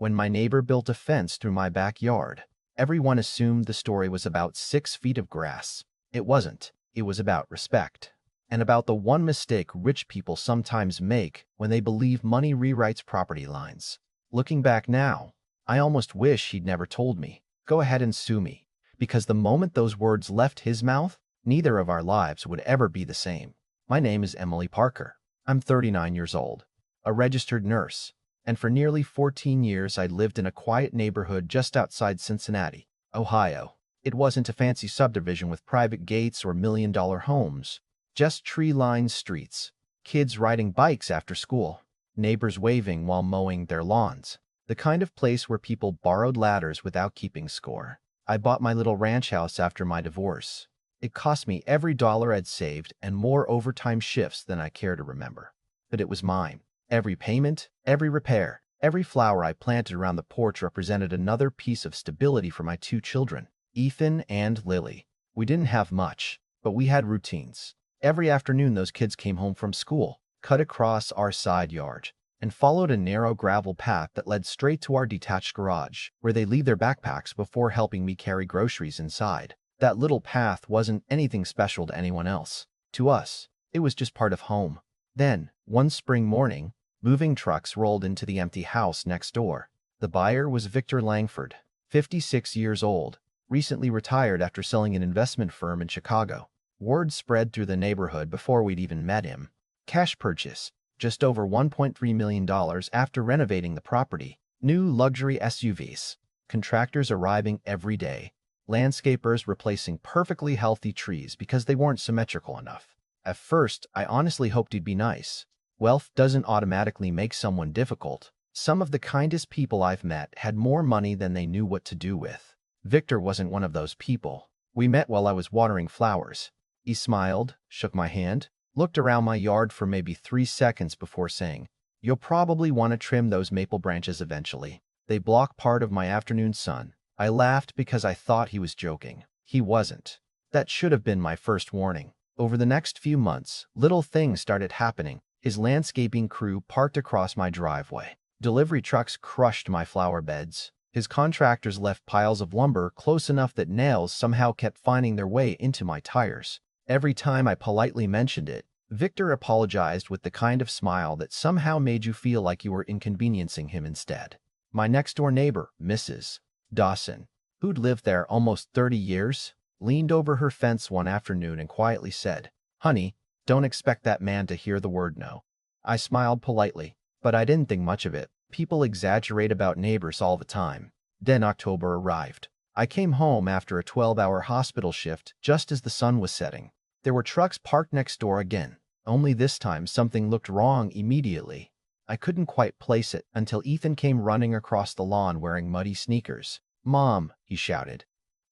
When my neighbor built a fence through my backyard, everyone assumed the story was about 6 feet of grass. It wasn't. It was about respect. And about the one mistake rich people sometimes make when they believe money rewrites property lines. Looking back now, I almost wish he'd never told me, "Go ahead and sue me," because the moment those words left his mouth, neither of our lives would ever be the same. My name is Emily Parker. I'm 39 years old, a registered nurse, and for nearly 14 years I'd lived in a quiet neighborhood just outside Cincinnati, Ohio. It wasn't a fancy subdivision with private gates or million-dollar homes, just tree-lined streets, kids riding bikes after school, neighbors waving while mowing their lawns, the kind of place where people borrowed ladders without keeping score. I bought my little ranch house after my divorce. It cost me every dollar I'd saved and more overtime shifts than I care to remember. But it was mine. Every payment, every repair, every flower I planted around the porch represented another piece of stability for my 2 children, Ethan and Lily. We didn't have much, but we had routines. Every afternoon those kids came home from school, cut across our side yard, and followed a narrow gravel path that led straight to our detached garage, where they leave their backpacks before helping me carry groceries inside. That little path wasn't anything special to anyone else. To us, it was just part of home. Then, one spring morning, moving trucks rolled into the empty house next door. The buyer was Victor Langford, 56 years old, recently retired after selling an investment firm in Chicago. Word spread through the neighborhood before we'd even met him. Cash purchase, just over $1.3 million after renovating the property. New luxury SUVs. Contractors arriving every day. Landscapers replacing perfectly healthy trees because they weren't symmetrical enough. At first, I honestly hoped he'd be nice. Wealth doesn't automatically make someone difficult. Some of the kindest people I've met had more money than they knew what to do with. Victor wasn't one of those people. We met while I was watering flowers. He smiled, shook my hand, looked around my yard for maybe 3 seconds before saying, "You'll probably want to trim those maple branches eventually. They block part of my afternoon sun." I laughed because I thought he was joking. He wasn't. That should have been my first warning. Over the next few months, little things started happening. His landscaping crew parked across my driveway. Delivery trucks crushed my flower beds. His contractors left piles of lumber close enough that nails somehow kept finding their way into my tires. Every time I politely mentioned it, Victor apologized with the kind of smile that somehow made you feel like you were inconveniencing him instead. My next-door neighbor, Mrs. Dawson, who'd lived there almost 30 years, leaned over her fence one afternoon and quietly said, "Honey, don't expect that man to hear the word no." I smiled politely, but I didn't think much of it. People exaggerate about neighbors all the time. Then October arrived. I came home after a 12-hour hospital shift just as the sun was setting. There were trucks parked next door again, only this time something looked wrong immediately. I couldn't quite place it until Ethan came running across the lawn wearing muddy sneakers. "Mom," he shouted.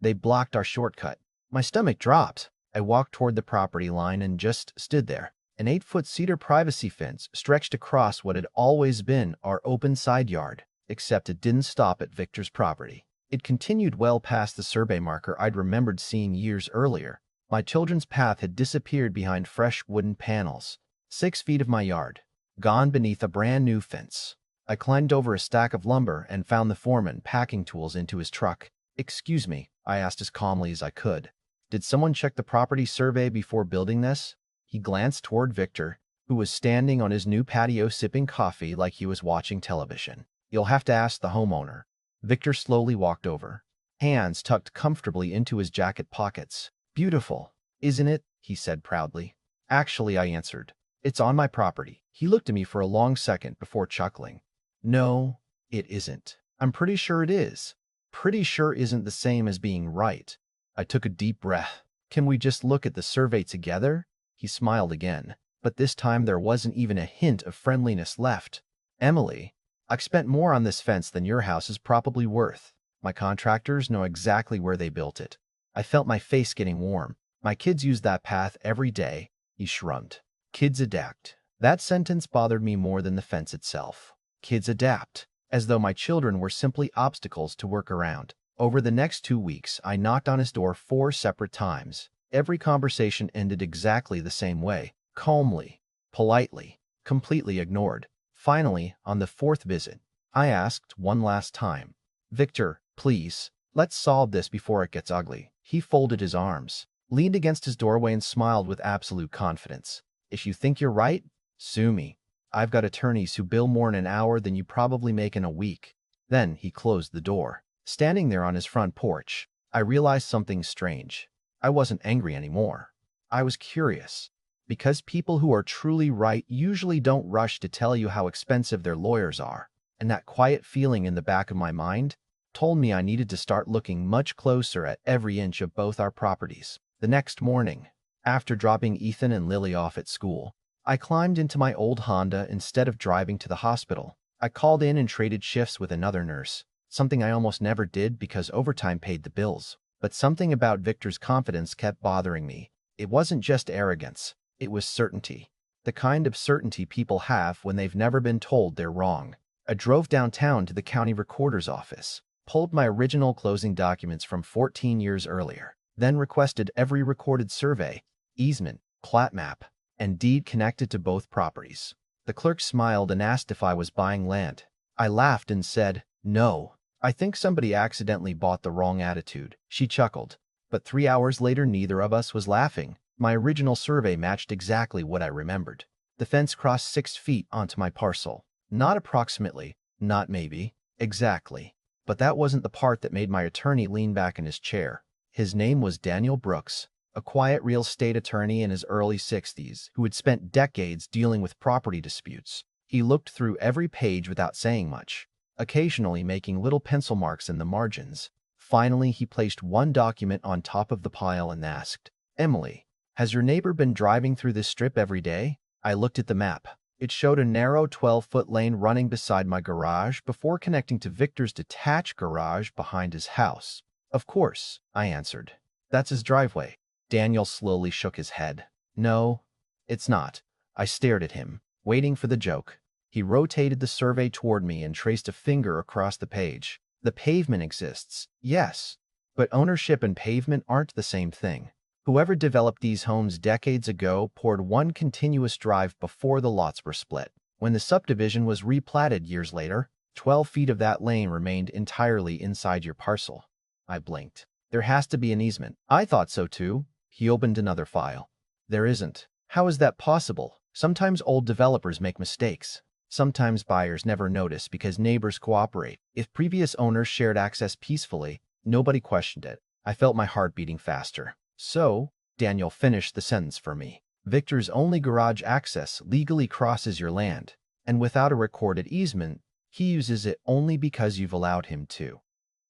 "They blocked our shortcut." My stomach dropped. I walked toward the property line and just stood there. An 8-foot cedar privacy fence stretched across what had always been our open side yard, except it didn't stop at Victor's property. It continued well past the survey marker I'd remembered seeing years earlier. My children's path had disappeared behind fresh wooden panels. 6 feet of my yard, gone beneath a brand-new fence. I climbed over a stack of lumber and found the foreman packing tools into his truck. "Excuse me," I asked as calmly as I could. "Did someone check the property survey before building this?" He glanced toward Victor, who was standing on his new patio sipping coffee like he was watching television. "You'll have to ask the homeowner." Victor slowly walked over, hands tucked comfortably into his jacket pockets. "Beautiful, isn't it?" he said proudly. "Actually," I answered, "it's on my property." He looked at me for a long second before chuckling. "No, it isn't." "I'm pretty sure it is." "Pretty sure isn't the same as being right." I took a deep breath. "Can we just look at the survey together?" He smiled again, but this time there wasn't even a hint of friendliness left. "Emily, I've spent more on this fence than your house is probably worth. My contractors know exactly where they built it." I felt my face getting warm. "My kids use that path every day." He shrugged. "Kids adapt." That sentence bothered me more than the fence itself. Kids adapt, as though my children were simply obstacles to work around. Over the next 2 weeks, I knocked on his door 4 separate times. Every conversation ended exactly the same way, calmly, politely, completely ignored. Finally, on the 4th visit, I asked one last time. Victor, please, let's solve this before it gets ugly. He folded his arms, leaned against his doorway and smiled with absolute confidence. If you think you're right, sue me. I've got attorneys who bill more in an hour than you probably make in a week. Then he closed the door. Standing there on his front porch, I realized something strange. I wasn't angry anymore. I was curious. Because people who are truly right usually don't rush to tell you how expensive their lawyers are. And that quiet feeling in the back of my mind told me I needed to start looking much closer at every inch of both our properties. The next morning, after dropping Ethan and Lily off at school, I climbed into my old Honda instead of driving to the hospital. I called in and traded shifts with another nurse, something I almost never did because overtime paid the bills. But something about Victor's confidence kept bothering me. It wasn't just arrogance, it was certainty. The kind of certainty people have when they've never been told they're wrong. I drove downtown to the county recorder's office, pulled my original closing documents from 14 years earlier, then requested every recorded survey, easement, plat map, and deed connected to both properties. The clerk smiled and asked if I was buying land. I laughed and said, "No, I think somebody accidentally bought the wrong attitude." She chuckled, but 3 hours later neither of us was laughing. My original survey matched exactly what I remembered. The fence crossed 6 feet onto my parcel. Not approximately, not maybe, exactly. But that wasn't the part that made my attorney lean back in his chair. His name was Daniel Brooks, a quiet real estate attorney in his early 60s who had spent decades dealing with property disputes. He looked through every page without saying much, occasionally making little pencil marks in the margins. Finally, he placed one document on top of the pile and asked, "Emily, has your neighbor been driving through this strip every day?" I looked at the map. It showed a narrow 12-foot lane running beside my garage before connecting to Victor's detached garage behind his house. "Of course," I answered. "That's his driveway." Daniel slowly shook his head. "No, it's not." I stared at him, waiting for the joke. He rotated the survey toward me and traced a finger across the page. "The pavement exists, yes, but ownership and pavement aren't the same thing. Whoever developed these homes decades ago poured one continuous drive before the lots were split. When the subdivision was replatted years later, 12 feet of that lane remained entirely inside your parcel." I blinked. "There has to be an easement." "I thought so too." He opened another file. "There isn't." "How is that possible?" "Sometimes old developers make mistakes. Sometimes buyers never notice because neighbors cooperate. If previous owners shared access peacefully, nobody questioned it." I felt my heart beating faster. "So," Daniel finished the sentence for me, "Victor's only garage access legally crosses your land, and without a recorded easement, he uses it only because you've allowed him to."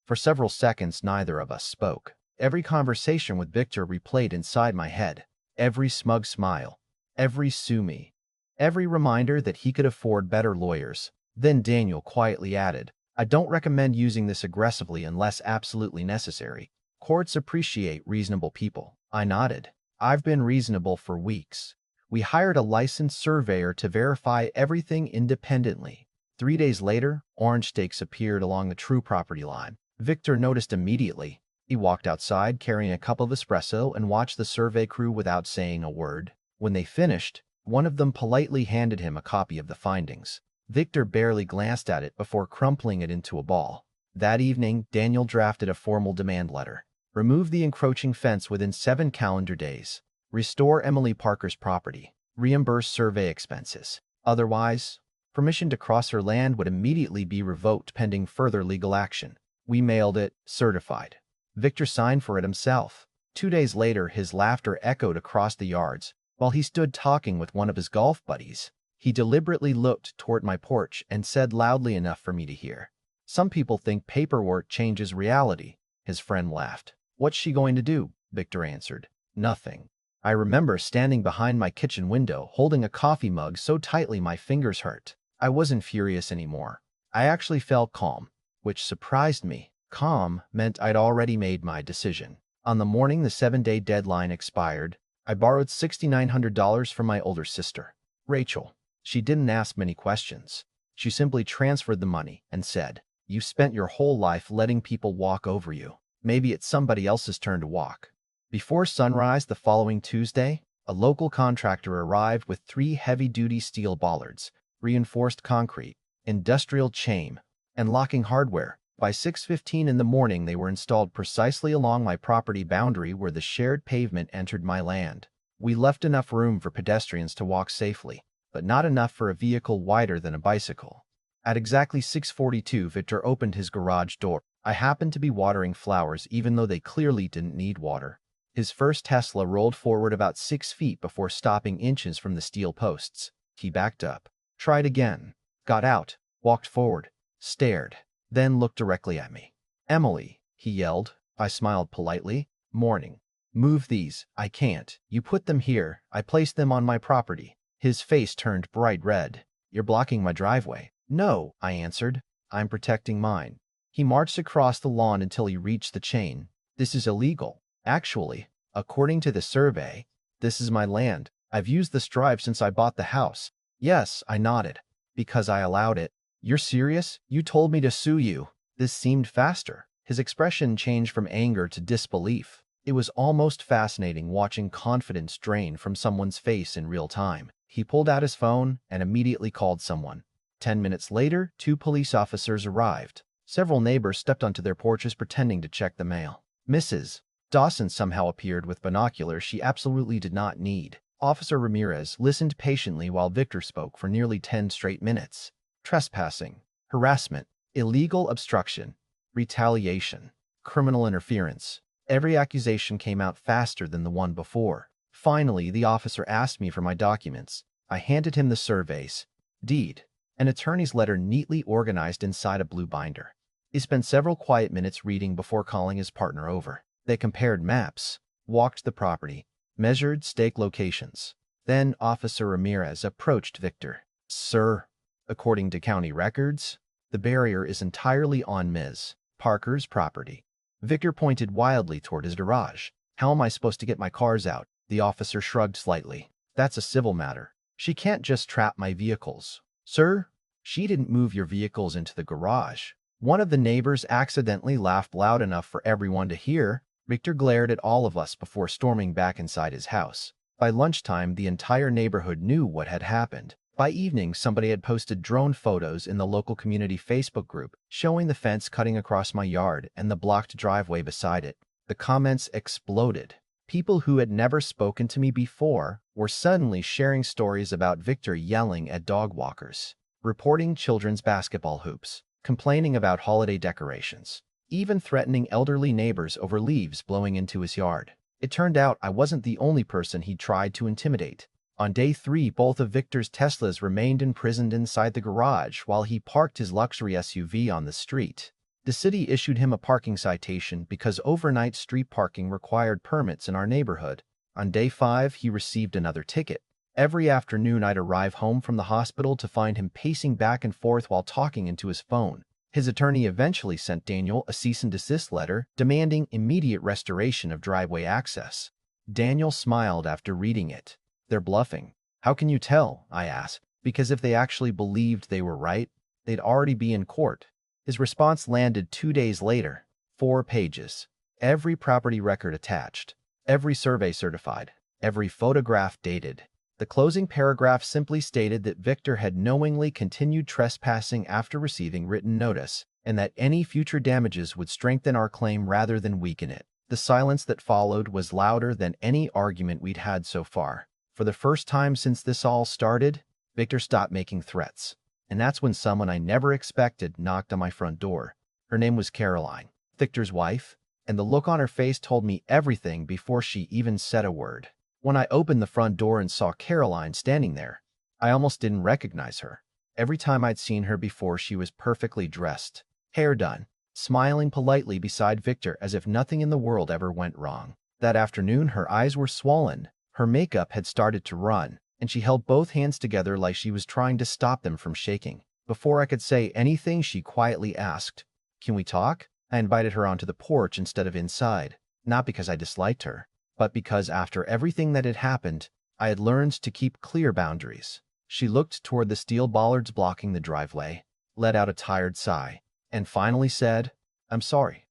For several seconds, neither of us spoke. Every conversation with Victor replayed inside my head. Every smug smile, every sue me, every reminder that he could afford better lawyers. Then Daniel quietly added, "I don't recommend using this aggressively unless absolutely necessary. Courts appreciate reasonable people." I nodded. "I've been reasonable for weeks." We hired a licensed surveyor to verify everything independently. 3 days later, orange stakes appeared along the true property line. Victor noticed immediately. He walked outside carrying a cup of espresso and watched the survey crew without saying a word. When they finished, one of them politely handed him a copy of the findings. Victor barely glanced at it before crumpling it into a ball. That evening, Daniel drafted a formal demand letter. Remove the encroaching fence within 7 calendar days. Restore Emily Parker's property. Reimburse survey expenses. Otherwise, permission to cross her land would immediately be revoked pending further legal action. We mailed it, certified. Victor signed for it himself. 2 days later, his laughter echoed across the yards. While he stood talking with one of his golf buddies, he deliberately looked toward my porch and said loudly enough for me to hear, "Some people think paperwork changes reality." His friend laughed. "What's she going to do?" Victor answered. "Nothing." I remember standing behind my kitchen window, holding a coffee mug so tightly my fingers hurt. I wasn't furious anymore. I actually felt calm, which surprised me. Calm meant I'd already made my decision. On the morning the 7-day deadline expired, I borrowed $6,900 from my older sister, Rachel. She didn't ask many questions. She simply transferred the money and said, "You've spent your whole life letting people walk over you. Maybe it's somebody else's turn to walk." Before sunrise the following Tuesday, a local contractor arrived with 3 heavy-duty steel bollards, reinforced concrete, industrial chain, and locking hardware. By 6:15 in the morning, they were installed precisely along my property boundary where the shared pavement entered my land. We left enough room for pedestrians to walk safely, but not enough for a vehicle wider than a bicycle. At exactly 6:42, Victor opened his garage door. I happened to be watering flowers even though they clearly didn't need water. His first Tesla rolled forward about 6 feet before stopping inches from the steel posts. He backed up, tried again, got out, walked forward, stared, then looked directly at me. "Emily," he yelled. I smiled politely. "Morning. Move these." "I can't. You put them here. I placed them on my property." His face turned bright red. "You're blocking my driveway." "No," I answered. "I'm protecting mine." He marched across the lawn until he reached the chain. "This is illegal. Actually, according to the survey, this is my land. I've used this drive since I bought the house." "Yes," I nodded. "Because I allowed it." "You're serious? You told me to sue you." This seemed faster. His expression changed from anger to disbelief. It was almost fascinating watching confidence drain from someone's face in real time. He pulled out his phone and immediately called someone. 10 minutes later, 2 police officers arrived. Several neighbors stepped onto their porches pretending to check the mail. Mrs. Dawson somehow appeared with binoculars she absolutely did not need. Officer Ramirez listened patiently while Victor spoke for nearly 10 straight minutes. Trespassing, harassment, illegal obstruction, retaliation, criminal interference. Every accusation came out faster than the one before. Finally, the officer asked me for my documents. I handed him the surveys, deed, an attorney's letter neatly organized inside a blue binder. He spent several quiet minutes reading before calling his partner over. They compared maps, walked the property, measured stake locations. Then Officer Ramirez approached Victor. "Sir, according to county records, the barrier is entirely on Ms. Parker's property." Victor pointed wildly toward his garage. "How am I supposed to get my cars out?" The officer shrugged slightly. "That's a civil matter. She can't just trap my vehicles." "Sir, she didn't move your vehicles into the garage." One of the neighbors accidentally laughed loud enough for everyone to hear. Victor glared at all of us before storming back inside his house. By lunchtime, the entire neighborhood knew what had happened. By evening, somebody had posted drone photos in the local community Facebook group showing the fence cutting across my yard and the blocked driveway beside it. The comments exploded. People who had never spoken to me before were suddenly sharing stories about Victor yelling at dog walkers, reporting children's basketball hoops, complaining about holiday decorations, even threatening elderly neighbors over leaves blowing into his yard. It turned out I wasn't the only person he tried to intimidate. On day 3, both of Victor's Teslas remained imprisoned inside the garage while he parked his luxury SUV on the street. The city issued him a parking citation because overnight street parking required permits in our neighborhood. On day 5, he received another ticket. Every afternoon, I'd arrive home from the hospital to find him pacing back and forth while talking into his phone. His attorney eventually sent Daniel a cease and desist letter demanding immediate restoration of driveway access. Daniel smiled after reading it. "They're bluffing." "How can you tell?" I asked. "Because if they actually believed they were right, they'd already be in court." His response landed 2 days later. 4 pages. Every property record attached. Every survey certified. Every photograph dated. The closing paragraph simply stated that Victor had knowingly continued trespassing after receiving written notice, and that any future damages would strengthen our claim rather than weaken it. The silence that followed was louder than any argument we'd had so far. For the first time since this all started, Victor stopped making threats. And that's when someone I never expected knocked on my front door. Her name was Caroline, Victor's wife, and the look on her face told me everything before she even said a word. When I opened the front door and saw Caroline standing there, I almost didn't recognize her. Every time I'd seen her before, she was perfectly dressed, hair done, smiling politely beside Victor as if nothing in the world ever went wrong. That afternoon, her eyes were swollen, her makeup had started to run, and she held both hands together like she was trying to stop them from shaking. Before I could say anything, she quietly asked, "Can we talk?" I invited her onto the porch instead of inside, not because I disliked her, but because after everything that had happened, I had learned to keep clear boundaries. She looked toward the steel bollards blocking the driveway, let out a tired sigh, and finally said, "I'm sorry."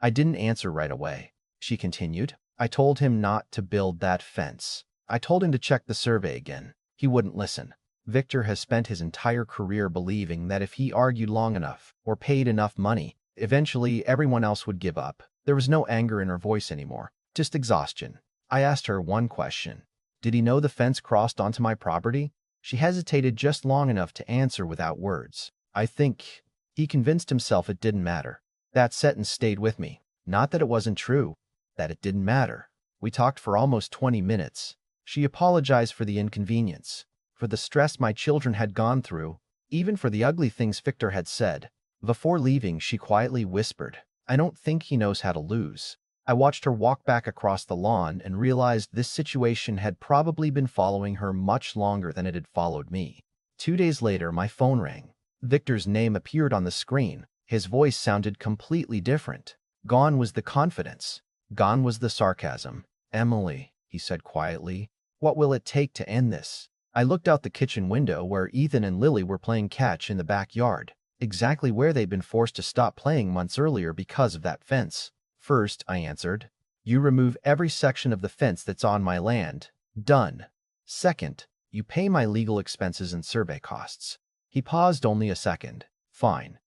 I didn't answer right away. She continued, "I told him not to build that fence. I told him to check the survey again. He wouldn't listen." Victor has spent his entire career believing that if he argued long enough or paid enough money, eventually everyone else would give up. There was no anger in her voice anymore, just exhaustion. I asked her one question. Did he know the fence crossed onto my property? She hesitated just long enough to answer without words. I think he convinced himself it didn't matter. That sentence stayed with me. Not that it wasn't true, that it didn't matter. We talked for almost 20 minutes. She apologized for the inconvenience, for the stress my children had gone through, even for the ugly things Victor had said. Before leaving, she quietly whispered, "I don't think he knows how to lose." I watched her walk back across the lawn and realized this situation had probably been following her much longer than it had followed me. 2 days later, my phone rang. Victor's name appeared on the screen. His voice sounded completely different. Gone was the confidence. Gone was the sarcasm. "Emily," he said quietly, "what will it take to end this?" I looked out the kitchen window where Ethan and Lily were playing catch in the backyard, exactly where they'd been forced to stop playing months earlier because of that fence. "First," I answered, "you remove every section of the fence that's on my land. Done. Second, you pay my legal expenses and survey costs." He paused only a second. "Fine.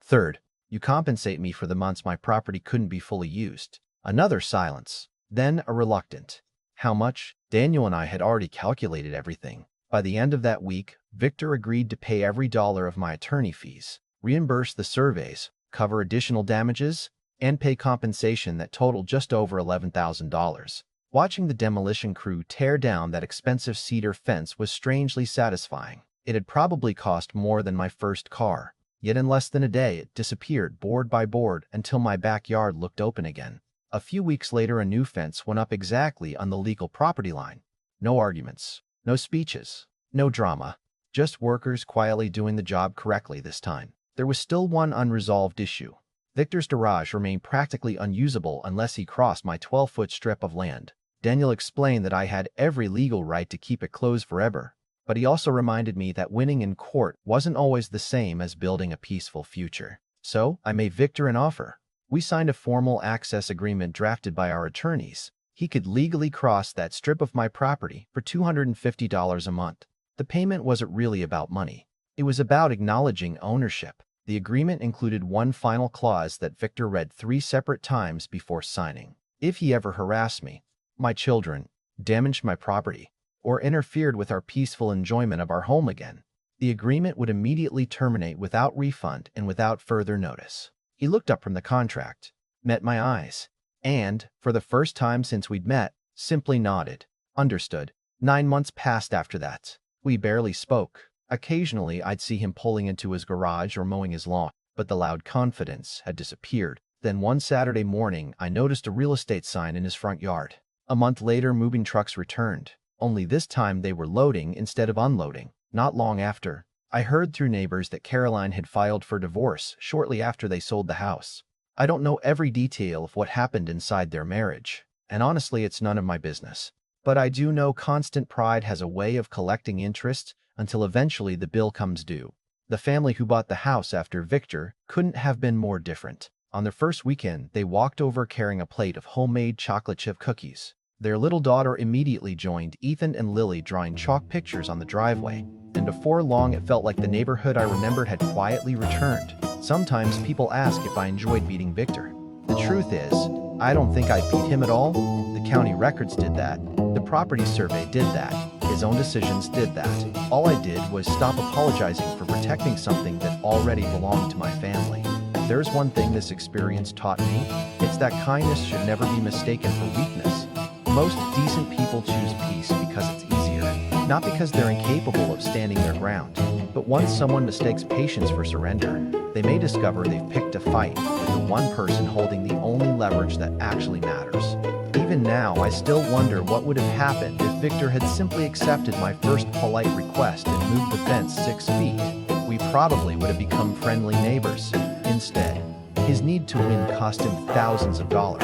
Third, you compensate me for the months my property couldn't be fully used." Another silence. Then a reluctant, "How much?" Daniel and I had already calculated everything. By the end of that week, Victor agreed to pay every dollar of my attorney fees, reimburse the surveys, cover additional damages, and pay compensation that totaled just over $11,000. Watching the demolition crew tear down that expensive cedar fence was strangely satisfying. It had probably cost more than my first car, yet in less than a day it disappeared board by board until my backyard looked open again. A few weeks later, a new fence went up exactly on the legal property line. No arguments, no speeches, no drama, just workers quietly doing the job correctly this time. There was still one unresolved issue. Victor's garage remained practically unusable unless he crossed my 12-foot strip of land. Daniel explained that I had every legal right to keep it closed forever, but he also reminded me that winning in court wasn't always the same as building a peaceful future. So I made Victor an offer. We signed a formal access agreement drafted by our attorneys. He could legally cross that strip of my property for $250 a month. The payment wasn't really about money. It was about acknowledging ownership. The agreement included one final clause that Victor read 3 separate times before signing. If he ever harassed me, my children, damaged my property, or interfered with our peaceful enjoyment of our home again, the agreement would immediately terminate without refund and without further notice. He looked up from the contract, met my eyes, and, for the first time since we'd met, simply nodded. Understood. 9 months passed after that. We barely spoke. Occasionally, I'd see him pulling into his garage or mowing his lawn, but the loud confidence had disappeared. Then one Saturday morning, I noticed a real estate sign in his front yard. A month later, moving trucks returned, only this time they were loading instead of unloading. Not long after, I heard through neighbors that Caroline had filed for divorce shortly after they sold the house. I don't know every detail of what happened inside their marriage, and honestly, it's none of my business. But I do know Constant Pride has a way of collecting interest until eventually the bill comes due. The family who bought the house after Victor couldn't have been more different. On their first weekend, they walked over carrying a plate of homemade chocolate chip cookies. Their little daughter immediately joined Ethan and Lily drawing chalk pictures on the driveway, and before long it felt like the neighborhood I remembered had quietly returned. Sometimes people ask if I enjoyed beating Victor. The truth is, I don't think I beat him at all. The county records did that. The property survey did that. His own decisions did that. All I did was stop apologizing for protecting something that already belonged to my family. If there's one thing this experience taught me, it's that kindness should never be mistaken for weakness. Most decent people choose peace because it's easier, not because they're incapable of standing their ground. But once someone mistakes patience for surrender, they may discover they've picked a fight with the one person holding the only leverage that actually matters. Even now, I still wonder what would have happened if Victor had simply accepted my first polite request and moved the fence 6 feet. We probably would have become friendly neighbors. Instead, his need to win cost him thousands of dollars,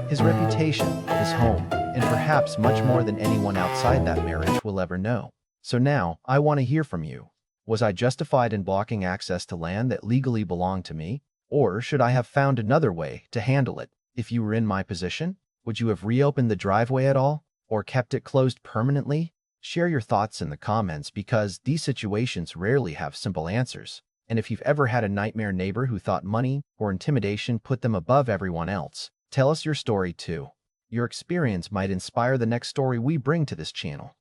his reputation, his home, and perhaps much more than anyone outside that marriage will ever know. So now, I want to hear from you. Was I justified in blocking access to land that legally belonged to me? Or should I have found another way to handle it? If you were in my position, would you have reopened the driveway at all? Or kept it closed permanently? Share your thoughts in the comments because these situations rarely have simple answers. And if you've ever had a nightmare neighbor who thought money or intimidation put them above everyone else, tell us your story too. Your experience might inspire the next story we bring to this channel.